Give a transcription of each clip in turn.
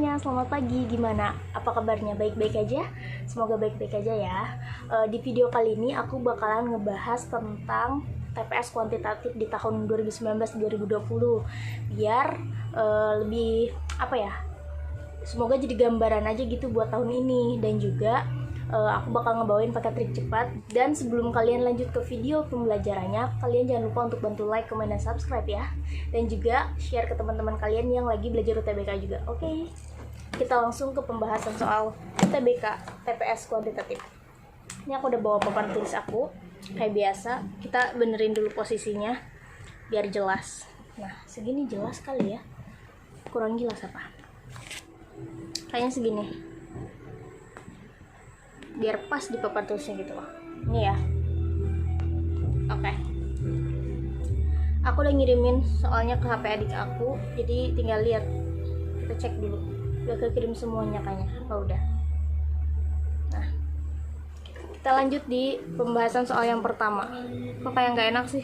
semuanya, selamat pagi. Gimana? Apa kabarnya? Baik-baik aja? Semoga baik-baik aja ya. Di video kali ini aku bakalan ngebahas tentang TPS kuantitatif di tahun 2019-2020 biar lebih semoga jadi gambaran aja gitu buat tahun ini. Dan juga aku bakal ngebawain pakai trik cepat. Dan sebelum kalian lanjut ke video pembelajarannya, kalian jangan lupa untuk bantu like, comment, dan subscribe ya. Dan juga share ke teman-teman kalian yang lagi belajar UTBK juga. Oke, kita langsung ke pembahasan soal UTBK TPS kuantitatif. Ini aku udah bawa papan tulis aku. Kayak biasa, kita benerin dulu posisinya biar jelas. Nah, segini jelas kali ya. Kurang jelas apa? Kayaknya segini. Biar pas di papan tulisnya gitu loh. Ini ya. Oke. Aku udah ngirimin soalnya ke HP adik aku, jadi tinggal lihat. Kita cek dulu. Udah kekirim semuanya kayaknya. Oh udah. Nah, kita lanjut di pembahasan soal yang pertama. Kok kayak nggak enak sih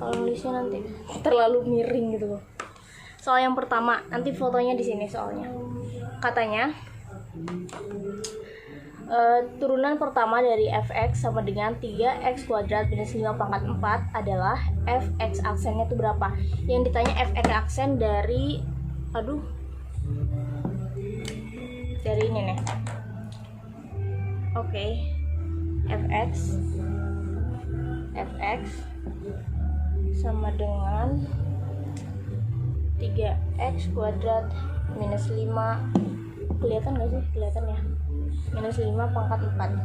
kalau nulisnya, nanti terlalu miring gitu loh. Soal yang pertama, nanti fotonya di sini soalnya. Katanya turunan pertama dari fx sama dengan 3x kuadrat minus 5 pangkat 4 adalah fx aksennya itu berapa? Yang ditanya fx aksen dari dari ini nih. Oke. fx sama dengan 3x kuadrat minus 5, kelihatan gak sih? Kelihatan ya, minus 5 pangkat 4.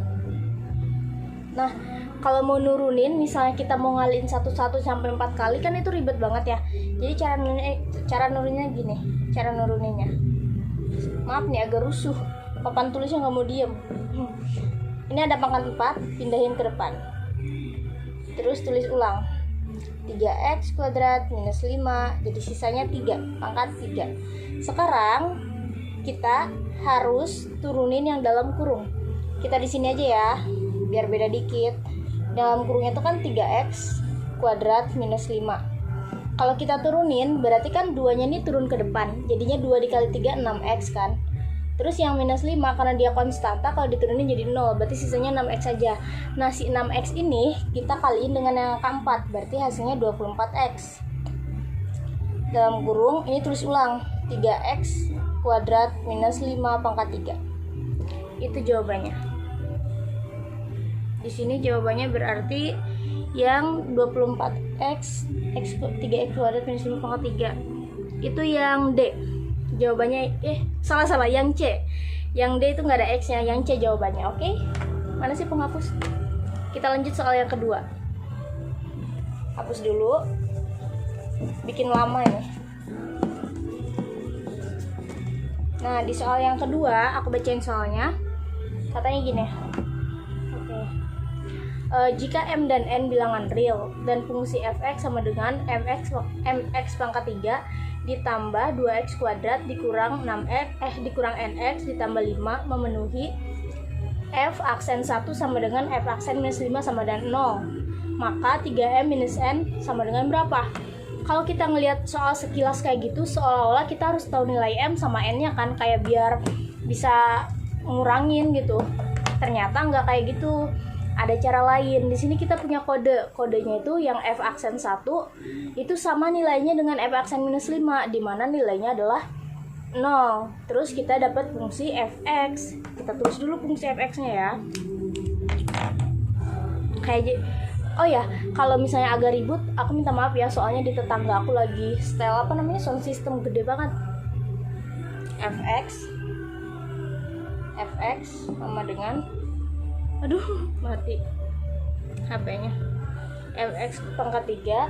Nah, kalau mau nurunin, misalnya kita mau ngaliin 1 sampai 4 kali, kan itu ribet banget ya. Jadi cara nuruninnya gini. Cara nuruninnya, maaf nih agak rusuh, papan tulisnya nggak mau diem. Ini ada pangkat 4, pindahin ke depan, terus tulis ulang 3x kuadrat minus 5, jadi sisanya 3 pangkat 3. Sekarang kita harus turunin yang dalam kurung. Kita di sini aja ya, biar beda dikit. Dalam kurungnya itu kan 3x kuadrat minus 5. Kalau kita turunin, berarti kan 2-nya ini turun ke depan. Jadinya 2 dikali 3, 6x kan. Terus yang minus 5, karena dia konstanta, kalau diturunin jadi 0. Berarti sisanya 6x saja. Nah, si 6x ini kita kaliin dengan yang angka 4. Berarti hasilnya 24x. Dalam kurung, ini tulis ulang 3x kuadrat minus 5 pangkat 3. Itu jawabannya. Di sini jawabannya berarti yang 24x 3x kuadrat minus 5 pangkat 3. Itu yang D. Jawabannya salah, yang C. Yang D itu nggak ada x-nya, yang C jawabannya. Oke? Mana sih penghapus? Kita lanjut soal yang kedua. Hapus dulu. Bikin lama ini. Nah, di soal yang kedua, aku bacain soalnya. Katanya gini. Oke. Jika M dan N bilangan real dan fungsi fx sama dengan mx pangkat 3 ditambah 2x kuadrat dikurang 6x dikurang nx ditambah 5 memenuhi f aksen 1 sama dengan f aksen minus 5 sama dengan 0, maka 3m minus n sama dengan berapa? Kalau kita ngelihat soal sekilas kayak gitu, seolah-olah kita harus tahu nilai M sama N-nya kan, kayak biar bisa ngurangin gitu. Ternyata nggak kayak gitu. Ada cara lain. Di sini kita punya kode. Kodenya itu yang F aksen 1 itu sama nilainya dengan F aksen minus 5, di mana nilainya adalah 0. Terus kita dapat fungsi Fx. Kita tulis dulu fungsi Fx-nya ya. Oh ya, kalau misalnya agak ribut, aku minta maaf ya, soalnya di tetangga aku lagi setel sound system gede banget. Fx sama dengan mati HP-nya. Fx pangkat 3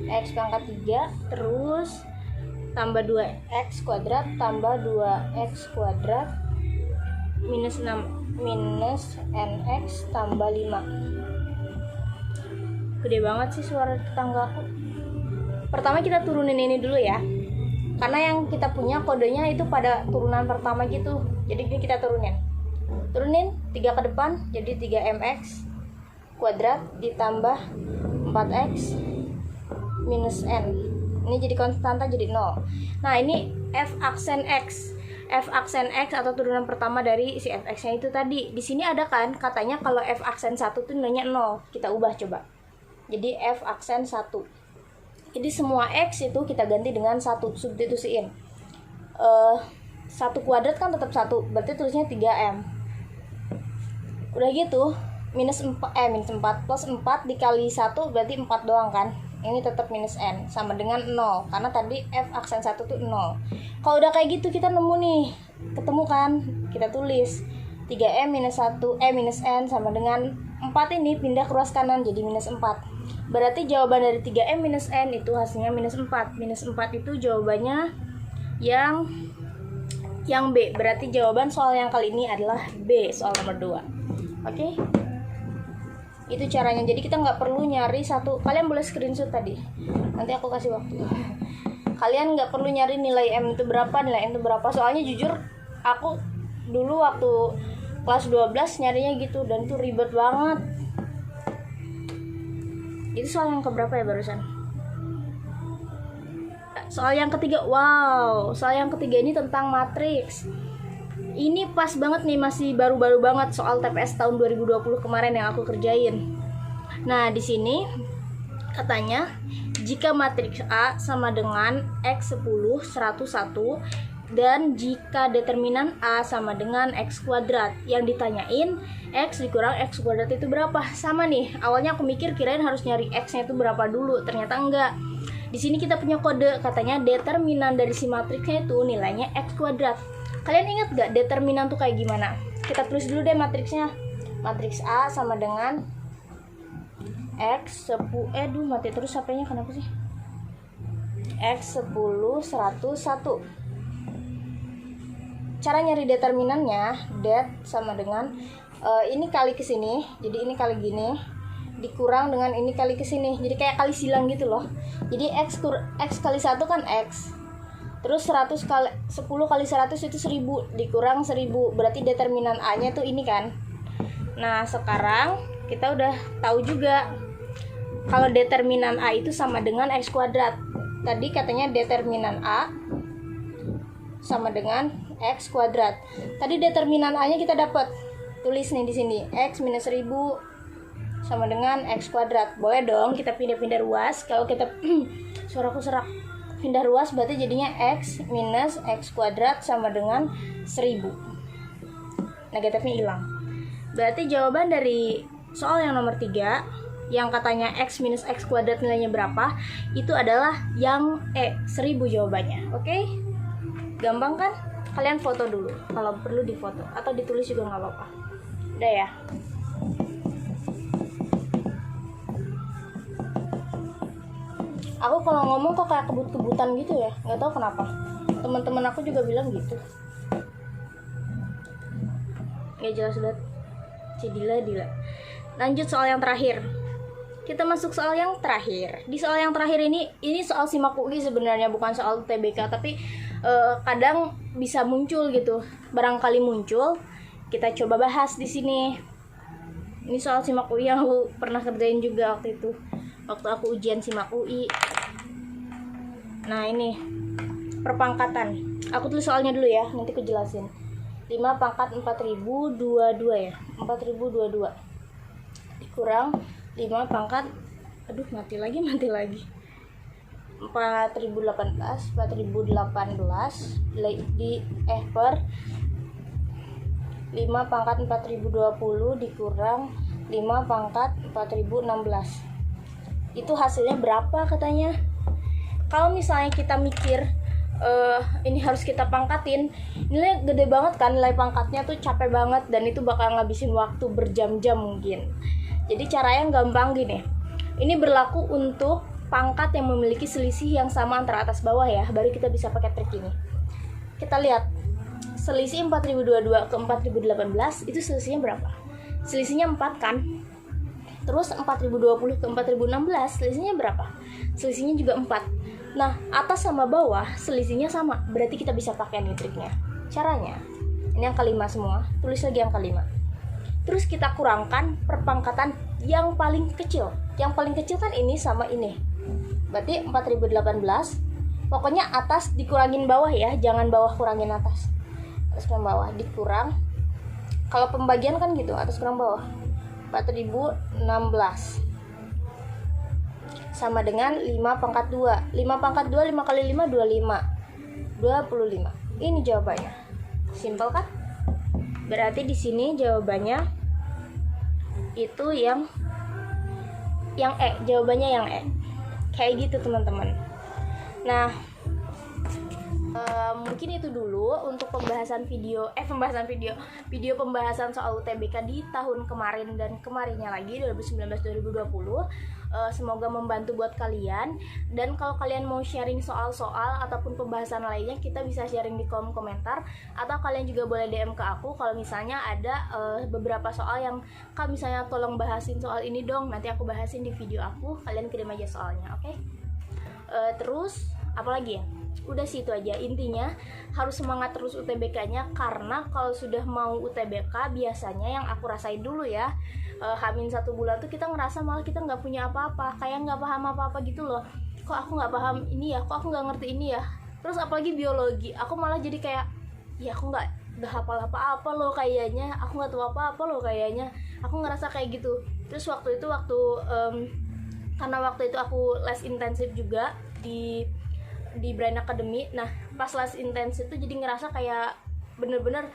mx pangkat 3 terus tambah 2x kuadrat tambah 2x kuadrat minus 6 minus nx tambah 5. Gede banget sih suara tetangga aku. Pertama kita turunin ini dulu ya, karena yang kita punya kodenya itu pada turunan pertama gitu. Jadi kita turunin 3 ke depan, jadi 3mx kuadrat ditambah 4x minus n Ini jadi konstanta jadi 0. Nah, ini f aksen x. F aksen x atau turunan pertama dari si fx-nya itu tadi. Di sini ada kan katanya kalau f aksen 1 tuh nilainya 0. Kita ubah coba. Jadi f aksen 1. Jadi semua x itu kita ganti dengan 1, substitusiin. 1 kuadrat kan tetap 1, berarti tulisnya 3m. Udah gitu, minus 4 plus 4 dikali 1 berarti 4 doang kan. Ini tetap minus n sama dengan 0 karena tadi f aksen 1 tuh 0. Kalau udah kayak gitu kita nemu nih, ketemu kan, kita tulis 3m minus 1 minus n sama dengan 4, ini pindah ke ruas kanan jadi minus 4. Berarti jawaban dari 3m minus n itu hasilnya minus 4. Minus 4 itu jawabannya yang B. Berarti jawaban soal yang kali ini adalah B, soal nomor 2. Oke? Itu caranya. Jadi kita nggak perlu nyari satu. Kalian boleh screenshot tadi, nanti aku kasih waktu. Kalian nggak perlu nyari nilai m itu berapa, nilai n itu berapa. Soalnya jujur aku dulu waktu kelas 12 nyarinya gitu dan itu ribet banget. Itu soal yang keberapa ya barusan? Soal yang ketiga. Wow, soal yang ketiga ini tentang matriks. Ini pas banget nih, masih baru-baru banget soal TPS tahun 2020 kemarin yang aku kerjain. Nah, di sini katanya jika matriks A sama dengan x10, 101 dan jika determinan A sama dengan x kuadrat. Yang ditanyain x dikurang x kuadrat itu berapa? Sama nih, awalnya aku mikir kirain harus nyari x-nya itu berapa dulu, ternyata enggak. Di sini kita punya kode, katanya determinan dari si matriksnya itu nilainya x kuadrat. Kalian ingat gak determinan tuh kayak gimana? Kita tulis dulu deh matriksnya. Matriks A sama dengan x 10, mati terus HP-nya kenapa sih? X10, 101. Cara nyari determinannya, det sama dengan ini kali ke sini, jadi ini kali gini, dikurang dengan ini kali ke sini. Jadi kayak kali silang gitu loh. Jadi x kali 1 kan x. Terus 10 kali 100 itu 1000, dikurang 1000. Berarti determinan A-nya tuh ini kan. Nah, sekarang kita udah tahu juga kalau determinan A itu sama dengan x kuadrat. Tadi katanya determinan A sama dengan x kuadrat. Tadi determinan A-nya kita dapat. Tulis nih di sini, x minus 1000 sama dengan x kuadrat. Boleh dong kita pindah-pindah ruas. Kalau kita suaraku serak. Pindah ruas berarti jadinya x minus x kuadrat sama dengan 1000. Negatifnya hilang. Berarti jawaban dari soal yang nomor 3 yang katanya x minus x kuadrat nilainya berapa, itu adalah yang 1000 jawabannya. Oke? Gampang kan? Kalian foto dulu kalau perlu difoto atau ditulis juga nggak apa-apa. Udah ya? Aku kalau ngomong kok kayak kebut-kebutan gitu ya, nggak tahu kenapa. Teman-teman aku juga bilang gitu. Nggak jelas banget. Dila. Lanjut soal yang terakhir. Kita masuk soal yang terakhir. Di soal yang terakhir ini soal simak UI sebenarnya, bukan soal TBK, tapi kadang bisa muncul gitu. Barangkali muncul, kita coba bahas di sini. Ini soal simak UI yang aku pernah kerjain juga waktu itu. Waktu aku ujian simak UI. Nah, ini perpangkatan. Aku tulis soalnya dulu ya, nanti aku jelasin. 5 pangkat 4022 ya. 4022 dikurang 5 pangkat mati lagi 4018 di per 5 pangkat 4020 dikurang 5 pangkat 4016. Itu hasilnya berapa katanya? Kalau misalnya kita mikir ini harus kita pangkatin, nilai gede banget kan, nilai pangkatnya tuh capek banget dan itu bakal ngabisin waktu berjam-jam mungkin. Jadi caranya gampang gini. Ini berlaku untuk pangkat yang memiliki selisih yang sama antara atas bawah ya, baru kita bisa pakai trik ini. Kita lihat selisih 4022 ke 4018 itu selisihnya berapa? Selisihnya 4 kan? Terus 4020 ke 4016 selisihnya berapa? Selisihnya juga 4. Nah, atas sama bawah selisihnya sama. Berarti kita bisa pakai nih triknya. Caranya, ini yang kelima semua. Tulis lagi yang kelima. Terus kita kurangkan perpangkatan yang paling kecil. Yang paling kecil kan ini sama ini. berarti 4018. Pokoknya atas dikurangin bawah ya, jangan bawah kurangin atas. Atas kurang bawah dikurang. Kalau pembagian kan gitu, atas kurang bawah. 4016 sama dengan 5 pangkat 2. 5 pangkat 2, 5 kali 5, 25. Ini jawabannya. Simpel kan? Berarti di sini jawabannya itu yang E. Jawabannya yang E. Kayak gitu teman-teman. Nah, mungkin itu dulu untuk pembahasan video pembahasan soal UTBK di tahun kemarin dan kemarinnya lagi 2019-2020. Semoga membantu buat kalian, dan kalau kalian mau sharing soal-soal ataupun pembahasan lainnya, kita bisa sharing di kolom komentar, atau kalian juga boleh DM ke aku kalau misalnya ada beberapa soal yang Kak misalnya tolong bahasin soal ini dong, nanti aku bahasin di video aku, kalian kirim aja soalnya, oke? Terus apalagi ya, udah sih itu aja. Intinya harus semangat terus UTBK-nya, karena kalau sudah mau UTBK biasanya yang aku rasain dulu ya, Hamin 1 bulan tuh kita ngerasa malah kita nggak punya apa-apa, kayak nggak paham apa-apa gitu loh. Kok aku nggak paham ini ya, kok aku nggak ngerti ini ya. Terus apalagi biologi, aku malah jadi kayak, ya aku nggak hafal apa-apa loh kayaknya, aku nggak tahu apa-apa loh kayaknya, aku ngerasa kayak gitu. Terus karena waktu itu aku les intensif juga di Brain Academy. Nah pas les intensif itu jadi ngerasa kayak bener-bener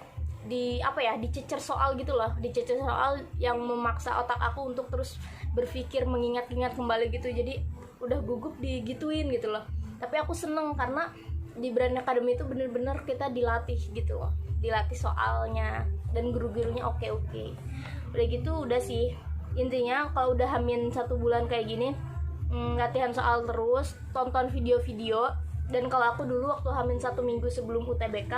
dicecer soal gitu loh, dicecer soal yang memaksa otak aku untuk terus berpikir, mengingat-ingat kembali gitu. Jadi udah gugup digituin gitu loh. Tapi aku seneng karena di Brain Academy itu bener-bener kita dilatih gitu loh, dilatih soalnya, dan guru-gurunya oke. Udah gitu udah sih. Intinya kalau udah Hamin 1 bulan kayak gini, latihan soal terus, tonton video-video. Dan kalau aku dulu waktu Hamin 1 minggu sebelum UTBK,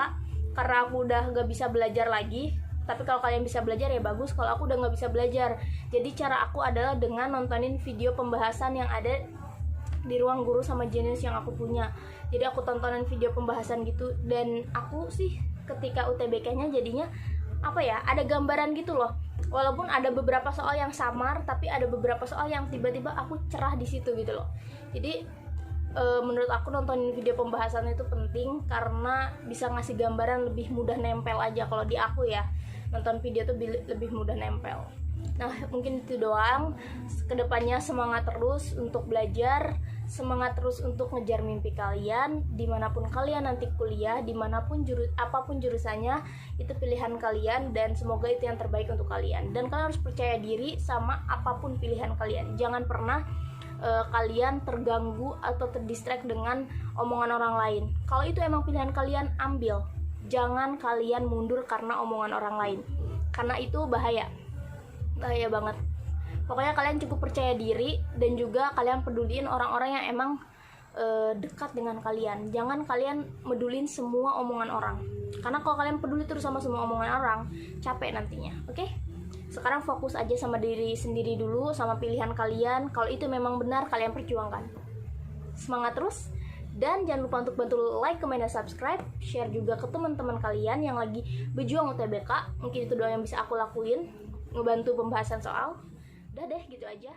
karena aku udah gak bisa belajar lagi, tapi kalau kalian bisa belajar ya bagus, kalau aku udah gak bisa belajar. Jadi cara aku adalah dengan nontonin video pembahasan yang ada di ruang guru sama jenis yang aku punya. Jadi aku tontonin video pembahasan gitu, dan aku sih ketika UTBK-nya jadinya ada gambaran gitu loh. Walaupun ada beberapa soal yang samar, tapi ada beberapa soal yang tiba-tiba aku cerah di situ gitu loh. Jadi menurut aku nontonin video pembahasan itu penting, karena bisa ngasih gambaran, lebih mudah nempel aja. Kalau di aku ya, nonton video tuh lebih mudah nempel. Nah mungkin itu doang. Kedepannya semangat terus untuk belajar, semangat terus untuk ngejar mimpi kalian. Dimanapun kalian nanti kuliah, dimanapun apapun jurusannya, itu pilihan kalian, dan semoga itu yang terbaik untuk kalian. Dan kalian harus percaya diri sama apapun pilihan kalian. Jangan pernah kalian terganggu atau terdistract dengan omongan orang lain. Kalau itu emang pilihan kalian, ambil. Jangan kalian mundur karena omongan orang lain, karena itu bahaya banget. Pokoknya kalian cukup percaya diri, dan juga kalian peduliin orang-orang yang emang dekat dengan kalian. Jangan kalian medulin semua omongan orang, karena kalau kalian peduli terus sama semua omongan orang, capek nantinya. Oke? Sekarang fokus aja sama diri sendiri dulu, sama pilihan kalian. Kalau itu memang benar, kalian perjuangkan. Semangat terus, dan jangan lupa untuk bantu like, comment, dan subscribe. Share juga ke teman-teman kalian yang lagi berjuang UTBK. Mungkin itu doang yang bisa aku lakuin, ngebantu pembahasan soal. Udah deh, gitu aja.